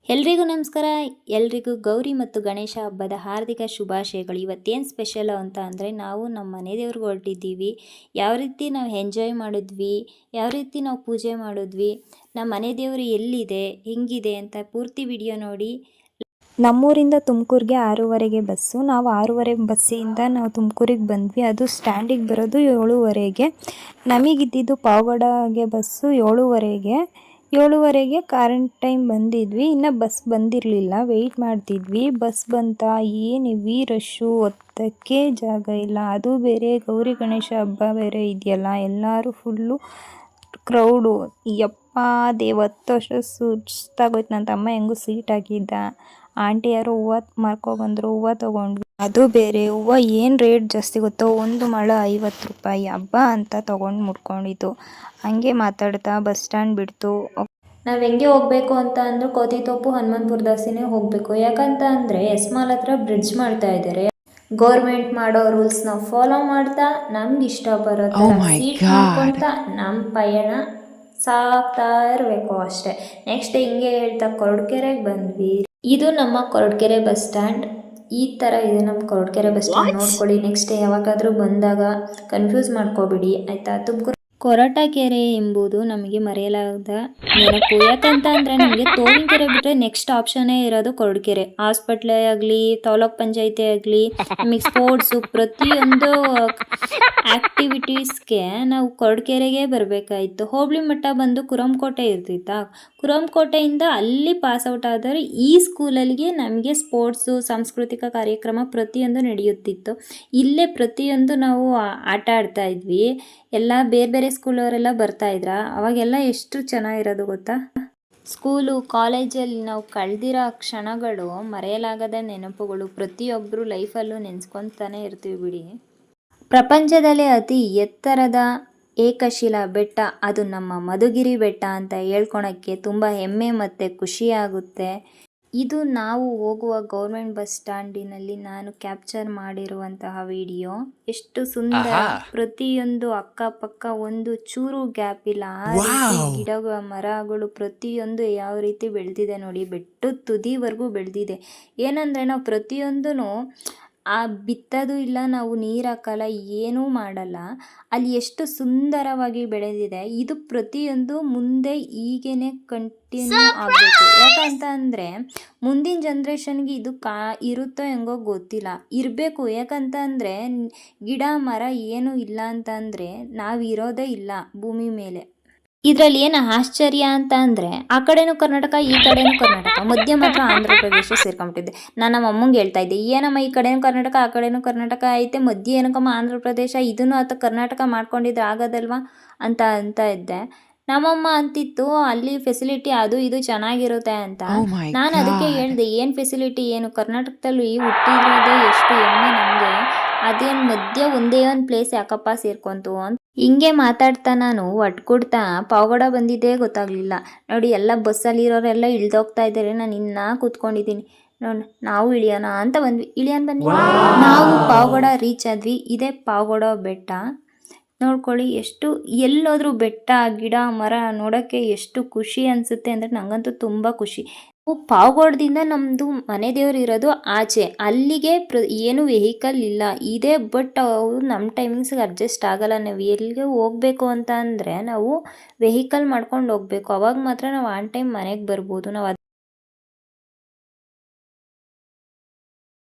ಎಲ್ರಿಗೂ ನಮಸ್ಕಾರ. ಎಲ್ರಿಗೂ ಗೌರಿ ಮತ್ತು ಗಣೇಶ ಹಬ್ಬದ ಹಾರ್ದಿಕ ಶುಭಾಶಯಗಳು. ಇವತ್ತೇನು ಸ್ಪೆಷಲ್ ಅಂತ ಅಂದರೆ ನಾವು ನಮ್ಮ ಮನೆ ದೇವ್ರಿಗೆ ಹೊರಟಿದ್ದೀವಿ. ಯಾವ ರೀತಿ ನಾವು ಎಂಜಾಯ್ ಮಾಡಿದ್ವಿ, ಯಾವ ರೀತಿ ನಾವು ಪೂಜೆ ಮಾಡಿದ್ವಿ, ನಮ್ಮ ಮನೆ ದೇವರು ಎಲ್ಲಿದೆ, ಹೆಂಗಿದೆ ಅಂತ ಪೂರ್ತಿ ವಿಡಿಯೋ ನೋಡಿ. ನಮ್ಮೂರಿಂದ ತುಮಕೂರಿಗೆ 6:30ಗೆ ಬಸ್ಸು. ನಾವು 6:30 ಬಸ್ಸಿಂದ ನಾವು ತುಮಕೂರಿಗೆ ಬಂದ್ವಿ. ಅದು ಸ್ಟ್ಯಾಂಡಿಗೆ ಬರೋದು 7:30ಗೆ. ನಮಗಿದ್ದಿದ್ದು ಪಾವಗಡಗೆ ಬಸ್ಸು 7:30ಗೆ. 7:30ಗೆ ಕರೆಂಟ್ ಟೈಮ್ ಬಂದಿದ್ವಿ. ಇನ್ನು ಬಸ್ ಬಂದಿರಲಿಲ್ಲ, ವೆಯ್ಟ್ ಮಾಡ್ತಿದ್ವಿ. ಬಸ್ ಬಂತ, ಏನು ಹೆವಿ ರಶ್ಶು, ಒತ್ತಕ್ಕೆ ಜಾಗ ಇಲ್ಲ. ಅದು ಬೇರೆ ಗೌರಿ ಗಣೇಶ ಹಬ್ಬ ಬೇರೆ ಇದೆಯಲ್ಲ, ಎಲ್ಲರೂ ಫುಲ್ಲು ಕ್ರೌಡು. ಯಪ್ಪ ದೇವತ್ತು ವರ್ಷ ಸುಸ್ತಾಗೋಯ್ತು. ನನ್ನ ತಮ್ಮ ಹೆಂಗೂ ಸೀಟ್ ಹಾಕಿದ್ದ. ಆಂಟಿ ಯಾರು ಹೂವು ಮಾರ್ಕೊಬಂದರು, ಹೂವು ತೊಗೊಂಡ್ವಿ. ಅದು ಬೇರೆ ಹೂವು ಏನು ರೇಟ್ ಜಾಸ್ತಿ ಗೊತ್ತೋ, ಒಂದು ಮೊಳ 50 ರೂಪಾಯಿ. ಹಬ್ಬ ಅಂತ ತೊಗೊಂಡು ಮುಡ್ಕೊಂಡಿದ್ದು. ಹಂಗೆ ಮಾತಾಡ್ತಾ ಬಸ್ ಸ್ಟ್ಯಾಂಡ್ ಬಿಡ್ತು. ನಾವು ಹೆಂಗೆ ಹೋಗಬೇಕು ಅಂತ ಅಂದರೂ ಕೋತಿತೋಪು ಹನುಮಂತಪುರ ದಾಸಿನೇ ಹೋಗಬೇಕು. ಯಾಕಂತ ಅಂದರೆ ಎಸ್ಮಾಲ್ ಹತ್ರ ಬ್ರಿಡ್ಜ್ ಮಾಡ್ತಾ ಇದ್ದಾರೆ. ಗೌರ್ಮೆಂಟ್ ಮಾಡೋ ರೂಲ್ಸ್ನ ಫಾಲೋ ಮಾಡ್ತಾ ನಮ್ಗೆ ಇಷ್ಟ ಬರೋ ಥರ ಸೀಟ್ ಮಾಡ್ಕೊತ ನಮ್ಮ ಪಯಣ ಸಾಗ್ತಾ ಇರಬೇಕು ಅಷ್ಟೇ. ನೆಕ್ಸ್ಟ್ ಹಿಂಗೆ ಹೇಳ್ತಾ ಕೊರಟಗೆರೆಗೆ ಬಂದ್ವಿ. ಇದು ನಮ್ಮ ಕೊರಟಗೆರೆ ಬಸ್ ಸ್ಟ್ಯಾಂಡ್. ಈ ಥರ ಇದೆ ನಮ್ಮ ಕೊರಟಗೆರೆ ಬಸ್ ಸ್ಟ್ಯಾಂಡ್, ನೋಡ್ಕೊಳ್ಳಿ. ನೆಕ್ಸ್ಟ್ ಯಾವಾಗಾದರೂ ಬಂದಾಗ ಕನ್ಫ್ಯೂಸ್ ಮಾಡ್ಕೋಬಿಡಿ ಆಯಿತಾ. ತುಮಕೂರು ಕೊರಟಗೆರೆ ಎಂಬುದು ನಮಗೆ ಮರೆಯಲಾಗದ ನೆನಪು. ಯಾಕಂತ ಅಂದರೆ ನಮಗೆ ತೋವಿನಕೆರೆ ಬಿಟ್ಟರೆ ನೆಕ್ಸ್ಟ್ ಆಪ್ಷನ್ನೇ ಇರೋದು ಕೊರಟಗೆರೆ. ಹಾಸ್ಪಿಟ್ಲೇ ಆಗಲಿ, ತಾಲೂಕ್ ಪಂಚಾಯತಿ ಆಗಲಿ, ನಮಗೆ ಸ್ಪೋರ್ಟ್ಸು ಪ್ರತಿಯೊಂದು ಆ್ಯಕ್ಟಿವಿಟೀಸ್ಗೆ ನಾವು ಕೊರಟಗೆರೆಗೆ ಬರಬೇಕಾಯಿತು. ಹೋಬಳಿ ಮಟ್ಟ ಬಂದು ಕುರಂಕೋಟೆ ಇರ್ತಿತ್ತಾ, ಕುರಂಕೋಟೆಯಿಂದ ಅಲ್ಲಿ ಪಾಸ್ಔಟ್ ಆದರೆ ಈ ಸ್ಕೂಲಲ್ಲಿಗೆ ನಮಗೆ ಸ್ಪೋರ್ಟ್ಸು, ಸಾಂಸ್ಕೃತಿಕ ಕಾರ್ಯಕ್ರಮ ಪ್ರತಿಯೊಂದು ನಡೆಯುತ್ತಿತ್ತು. ಇಲ್ಲೇ ಪ್ರತಿಯೊಂದು ನಾವು ಆಟ ಆಡ್ತಾ ಇದ್ವಿ. ಎಲ್ಲ ಬೇರೆ ಬೇರೆ ಸ್ಕೂಲವರೆಲ್ಲ ಬರ್ತಾಯಿದ್ರ. ಅವಾಗೆಲ್ಲ ಎಷ್ಟು ಚೆನ್ನಾಗಿರೋದು ಗೊತ್ತಾ. ಸ್ಕೂಲು ಕಾಲೇಜಲ್ಲಿ ನಾವು ಕಳೆದಿರೋ ಕ್ಷಣಗಳು ಮರೆಯಲಾಗದ ನೆನಪುಗಳು. ಪ್ರತಿಯೊಬ್ಬರು ಲೈಫಲ್ಲೂ ನೆನೆಸ್ಕೊತಾನೆ ಇರ್ತೀವಿ ಬಿಡಿ. ಪ್ರಪಂಚದಲ್ಲೇ ಅತಿ ಎತ್ತರದ ಏಕಶಿಲಾ ಬೆಟ್ಟ ಅದು ನಮ್ಮ ಮಧುಗಿರಿ ಬೆಟ್ಟ ಅಂತ ಹೇಳ್ಕೊಳಕ್ಕೆ ತುಂಬ ಹೆಮ್ಮೆ ಮತ್ತು ಖುಷಿಯಾಗುತ್ತೆ. ಇದು ನಾವು ಹೋಗುವ ಗೌರ್ಮೆಂಟ್ ಬಸ್ ಸ್ಟ್ಯಾಂಡಿನಲ್ಲಿ ನಾನು ಕ್ಯಾಪ್ಚರ್ ಮಾಡಿರುವಂತಹ ವಿಡಿಯೋ. ಎಷ್ಟು ಸುಂದರ, ಪ್ರತಿಯೊಂದು ಅಕ್ಕಪಕ್ಕ ಒಂದು ಚೂರು ಗ್ಯಾಪ್ ಇಲ್ಲ. ಆ ರೀತಿ ಗಿಡ ಮರಗಳು ಪ್ರತಿಯೊಂದು ಯಾವ ರೀತಿ ಬೆಳೆದಿದೆ ನೋಡಿ, ಬೆಟ್ಟದ ತುದಿವರೆಗೂ ಬೆಳೆದಿದೆ. ಏನಂದರೆ ನಾವು ಪ್ರತಿಯೊಂದೂ ಆ ಬಿತ್ತೋದು ಇಲ್ಲ, ನಾವು ನೀರು ಹಾಕಲ್ಲ, ಏನೂ ಮಾಡಲ್ಲ. ಅಲ್ಲಿ ಎಷ್ಟು ಸುಂದರವಾಗಿ ಬೆಳೆದಿದೆ. ಇದು ಪ್ರತಿಯೊಂದು ಮುಂದೆ ಹೀಗೇ ಕಂಟಿನ್ಯೂ ಆಗಬೇಕು. ಯಾಕಂತ ಅಂದರೆ ಮುಂದಿನ ಜನ್ರೇಷನ್ಗೆ ಇದು ಇರುತ್ತೋ ಹೆಂಗೋ ಗೊತ್ತಿಲ್ಲ, ಇರಬೇಕು. ಯಾಕಂತ ಅಂದರೆ ಗಿಡ ಮರ ಏನೂ ಇಲ್ಲ ಅಂತಂದರೆ ನಾವು ಇರೋದೇ ಇಲ್ಲ ಭೂಮಿ ಮೇಲೆ. ಇದರಲ್ಲಿ ಏನು ಆಶ್ಚರ್ಯ ಅಂತ ಅಂದರೆ ಆ ಕಡೆನೂ ಕರ್ನಾಟಕ, ಈ ಕಡೆನೂ ಕರ್ನಾಟಕ, ಮಧ್ಯ ಮಾತ್ರ ಆಂಧ್ರ ಪ್ರದೇಶ ಸೇರ್ಕೊಂಬಿಟ್ಟಿದೆ. ನಾನು ನಮ್ಮ ಅಮ್ಮಂಗೆ ಹೇಳ್ತಾ ಇದ್ದೆ, ಏನಮ್ಮ ಈ ಕಡೆನೂ ಕರ್ನಾಟಕ, ಆ ಕಡೆನೂ ಕರ್ನಾಟಕ ಐತೆ, ಮಧ್ಯ ಏನಕ್ಕಮ್ಮ ಆಂಧ್ರ ಪ್ರದೇಶ, ಇದನ್ನು ಅಥವಾ ಕರ್ನಾಟಕ ಮಾಡ್ಕೊಂಡಿದ್ರೆ ಆಗೋದಲ್ವಾ ಅಂತ ಇದ್ದೆ. ನಮ್ಮಮ್ಮ ಅಂತಿತ್ತು ಅಲ್ಲಿ ಫೆಸಿಲಿಟಿ ಅದು ಇದು ಚೆನ್ನಾಗಿರುತ್ತೆ ಅಂತ. ನಾನು ಅದಕ್ಕೆ ಹೇಳಿದೆ, ಏನು ಫೆಸಿಲಿಟಿ, ಏನು ಕರ್ನಾಟಕದಲ್ಲಿ ಹುಟ್ಟಿರೋದೇ ಎಷ್ಟು ಹೆಮ್ಮೆ ನಮಗೆ, ಅದೇನು ಮಧ್ಯ ಒಂದೇ ಒಂದು ಪ್ಲೇಸ್ ಯಾಕಪ್ಪ ಸೇರ್ಕೊಂತು ಅಂತ ಹಿಂಗೆ ಮಾತಾಡ್ತಾ ನಾನು ಒಟ್ಕೊಡ್ತಾ ಪಾವಗಡ ಬಂದಿದ್ದೇ ಗೊತ್ತಾಗಲಿಲ್ಲ ನೋಡಿ. ಎಲ್ಲ ಬಸ್ಸಲ್ಲಿರೋರೆಲ್ಲ ಇಳ್ದೋಗ್ತಾ ಇದ್ದಾರೆ, ನಾನು ಇನ್ನೂ ಕೂತ್ಕೊಂಡಿದ್ದೀನಿ ನೋಡಿ. ನಾವು ಇಳಿಯೋಣ ಅಂತ ಬನ್ನಿ. ನಾವು ಪಾವಗಡ ರೀಚ್ ಆದ್ವಿ. ಇದೇ ಪಾವಗಡ ಬೆಟ್ಟ ನೋಡ್ಕೊಳ್ಳಿ. ಎಷ್ಟು ಎಲ್ಲೋದ್ರೂ ಬೆಟ್ಟ ಗಿಡ ಮರ ನೋಡೋಕ್ಕೆ ಎಷ್ಟು ಖುಷಿ ಅನಿಸುತ್ತೆ ಅಂದರೆ ನನಗಂತೂ ತುಂಬ ಖುಷಿ. ಪಾವಗಡದಿಂದ ನಮ್ಮದು ಮನೆ ದೇವರು ಇರೋದು ಆಚೆ, ಅಲ್ಲಿಗೆ ಏನು ವೆಹಿಕಲ್ ಇಲ್ಲ ಇದೆ. ಬಟ್ ಅವು ನಮ್ಮ ಟೈಮಿಂಗ್ಸ್ಗೆ ಅಡ್ಜಸ್ಟ್ ಆಗಲ್ಲ. ನಾವು ಎಲ್ಲಿಗೆ ಹೋಗಬೇಕು ಅಂತ ಅಂದರೆ ನಾವು ವೆಹಿಕಲ್ ಮಾಡ್ಕೊಂಡು ಹೋಗಬೇಕು. ಅವಾಗ ಮಾತ್ರ ನಾವು ಆನ್ ಟೈಮ್ ಮನೆಗೆ ಬರ್ಬೋದು. ನಾವು